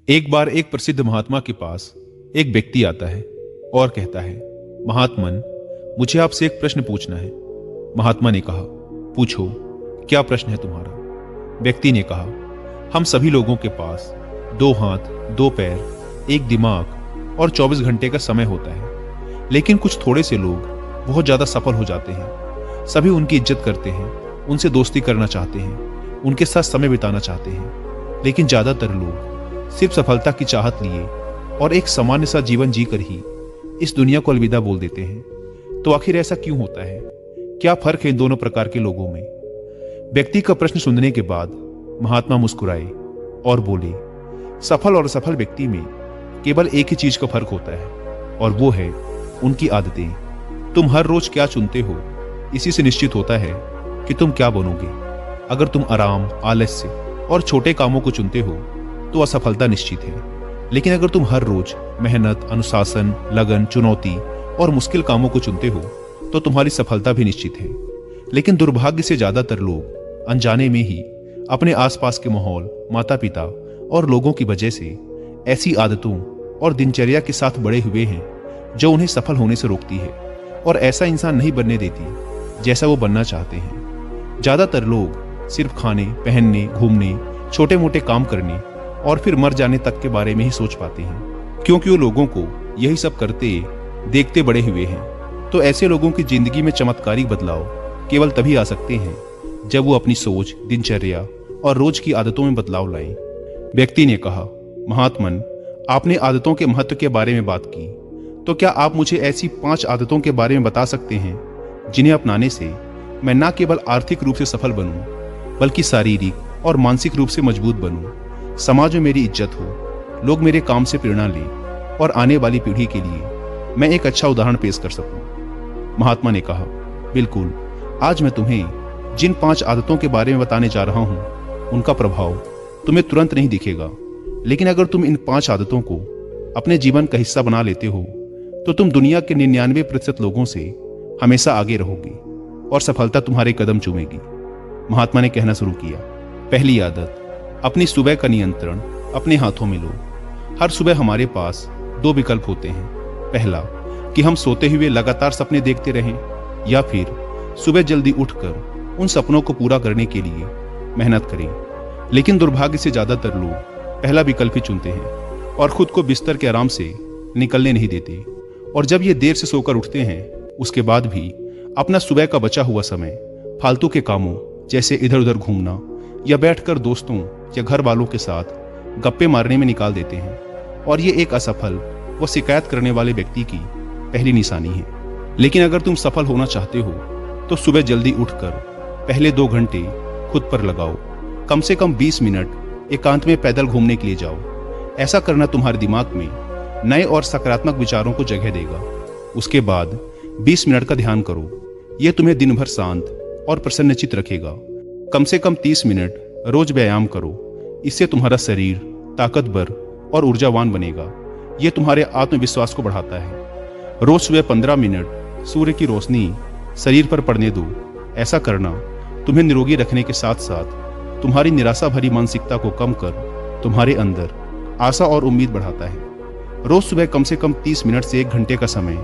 एक बार एक प्रसिद्ध महात्मा के पास एक व्यक्ति आता है और कहता है, महात्मन, मुझे आपसे एक प्रश्न पूछना है। महात्मा ने कहा, पूछो, क्या प्रश्न है तुम्हारा? व्यक्ति ने कहा, हम सभी लोगों के पास 2 हाथ, 2 पैर, एक दिमाग और 24 घंटे का समय होता है, लेकिन कुछ थोड़े से लोग बहुत ज्यादा सफल हो जाते हैं। सभी उनकी इज्जत करते हैं, उनसे दोस्ती करना चाहते हैं, उनके साथ समय बिताना चाहते हैं, लेकिन ज्यादातर लोग सिर्फ सफलता की चाहत लिए और एक सामान्य सा जीवन जीकर ही इस दुनिया को अलविदा बोल देते हैं। तो आखिर ऐसा क्यों होता है? क्या फर्क है इन दोनों प्रकार के लोगों में? व्यक्ति का प्रश्न सुनने के बाद महात्मा मुस्कुराए और बोले, सफल और असफल व्यक्ति में केवल एक ही चीज का फर्क होता है, और वो है उनकी आदतें। तुम हर रोज क्या चुनते हो, इसी से निश्चित होता है कि तुम क्या बनोगे। अगर तुम आराम, आलस्य और छोटे कामों को चुनते हो तो असफलता निश्चित है, लेकिन अगर तुम हर रोज मेहनत, अनुशासन, लगन, चुनौती और मुश्किल कामों को चुनते हो तो तुम्हारी सफलता भी निश्चित है। लेकिन दुर्भाग्य से ज्यादातर लोग अनजाने में ही अपने आसपास के माहौल, माता पिता और लोगों की वजह से ऐसी आदतों और दिनचर्या के साथ बड़े हुए हैं जो उन्हें सफल होने से रोकती है और ऐसा इंसान नहीं बनने देती जैसा वो बनना चाहते हैं। ज्यादातर लोग सिर्फ खाने, पहनने, घूमने, छोटे मोटे काम करने और फिर मर जाने तक के बारे में ही सोच पाते हैं, क्योंकि वो लोगों को यही सब करते देखते बड़े हुए हैं। तो ऐसे लोगों की जिंदगी में चमत्कारिक बदलाव केवल तभी आ सकते हैं जब वो अपनी सोच, दिनचर्या और रोज की आदतों में बदलाव लाएं। व्यक्ति ने कहा, महात्मन, आपने आदतों के महत्व के बारे में बात की, तो क्या आप मुझे ऐसी 5 आदतों के बारे में बता सकते हैं जिन्हें अपनाने से मैं न केवल आर्थिक रूप से सफल बनूं, बल्कि शारीरिक और मानसिक रूप से मजबूत बनूं, समाज में मेरी इज्जत हो, लोग मेरे काम से प्रेरणा लें और आने वाली पीढ़ी के लिए मैं एक अच्छा उदाहरण पेश कर सकूं? महात्मा ने कहा, बिल्कुल, आज मैं तुम्हें जिन 5 आदतों के बारे में बताने जा रहा हूं, उनका प्रभाव तुम्हें तुरंत नहीं दिखेगा, लेकिन अगर तुम इन 5 आदतों को अपने जीवन का हिस्सा बना लेते हो तो तुम दुनिया के 99% लोगों से हमेशा आगे रहोगे और सफलता तुम्हारे कदम चूमेगी। महात्मा ने कहना शुरू किया, पहली आदत, अपनी सुबह का नियंत्रण अपने हाथों में लो। हर सुबह हमारे पास 2 विकल्प होते हैं। पहला, कि हम सोते हुए लगातार सपने देखते रहें, या फिर सुबह जल्दी उठकर उन सपनों को पूरा करने के लिए मेहनत करें। लेकिन दुर्भाग्य से ज्यादातर लोग पहला विकल्प ही चुनते हैं और खुद को बिस्तर के आराम से निकलने नहीं देते, और जब ये देर से सोकर उठते हैं उसके बाद भी अपना सुबह का बचा हुआ समय फालतू के कामों जैसे इधर उधर घूमना या बैठकर दोस्तों या घर वालों के साथ गप्पे मारने में निकाल देते हैं, और ये एक असफल व शिकायत करने वाले व्यक्ति की पहली निशानी है। लेकिन अगर तुम सफल होना चाहते हो तो सुबह जल्दी उठकर पहले 2 घंटे खुद पर लगाओ। कम से कम 20 मिनट एकांत में पैदल घूमने के लिए जाओ। ऐसा करना तुम्हारे दिमाग में नए और सकारात्मक विचारों को जगह देगा। उसके बाद 20 मिनट का ध्यान करो। यह तुम्हें दिन भर शांत और प्रसन्नचित्त रखेगा। कम से कम 30 मिनट रोज व्यायाम करो। इससे तुम्हारा शरीर ताकतवर और ऊर्जावान बनेगा। यह तुम्हारे आत्मविश्वास को बढ़ाता है। रोज सुबह 15 मिनट सूर्य की रोशनी शरीर पर पड़ने दो। ऐसा करना तुम्हें निरोगी रखने के साथ साथ तुम्हारी निराशा भरी मानसिकता को कम कर तुम्हारे अंदर आशा और उम्मीद बढ़ाता है। रोज सुबह कम से कम 30 मिनट से 1 घंटे का समय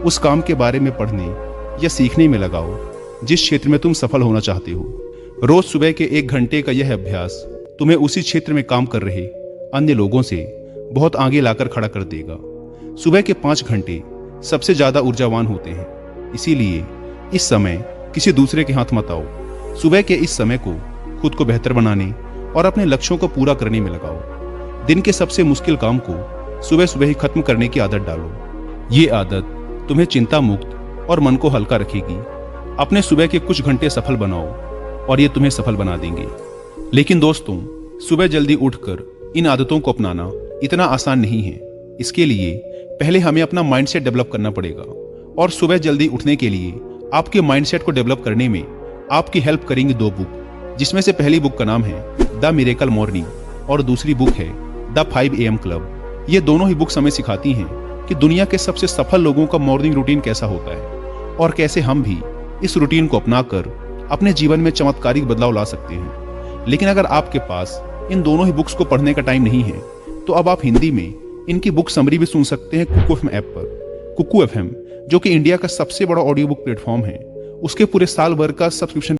उस काम के बारे में पढ़ने या सीखने में लगाओ जिस क्षेत्र में तुम सफल होना चाहते हो। रोज सुबह के 1 घंटे का यह अभ्यास तुम्हें उसी क्षेत्र में काम कर रहे अन्य लोगों से बहुत आगे लाकर खड़ा कर देगा। सुबह के 5 घंटे सबसे ज्यादा ऊर्जावान होते हैं, इसीलिए इस समय किसी दूसरे के हाथ मत आओ। सुबह के इस समय को खुद को बेहतर बनाने और अपने लक्ष्यों को पूरा करने में लगाओ। दिन के सबसे मुश्किल काम को सुबह सुबह ही खत्म करने की आदत डालो। ये आदत तुम्हें चिंता मुक्त और मन को हल्का रखेगी। अपने सुबह के कुछ घंटे सफल बनाओ और ये तुम्हें सफल बना देंगे। लेकिन दोस्तों, सुबह जल्दी उठकर इन आदतों को अपनाना इतना आसान नहीं है। इसके लिए पहले हमें अपना माइंडसेट डेवलप करना पड़ेगा, और सुबह जल्दी उठने के लिए आपके माइंडसेट को डेवलप करने में आपकी हेल्प करेंगी 2 बुक, जिसमें से पहली बुक का नाम है द मिरेकल मॉर्निंग और दूसरी बुक है द 5 AM क्लब। ये दोनों ही बुक्स हमें सिखाती हैं कि दुनिया के सबसे सफल लोगों का मॉर्निंग रूटीन कैसा होता है और कैसे हम भी इस रूटीन को अपनाकर अपने जीवन में चमत्कारिक बदलाव ला सकते हैं। लेकिन अगर आपके पास इन दोनों ही बुक्स को पढ़ने का टाइम नहीं है तो अब आप हिंदी में इनकी बुक समरी भी सुन सकते हैं कुकू एफएम ऐप पर। कुकू एफएम, जो कि इंडिया का सबसे बड़ा ऑडियो बुक प्लेटफॉर्म है, उसके पूरे साल भर का सब्सक्रिप्शन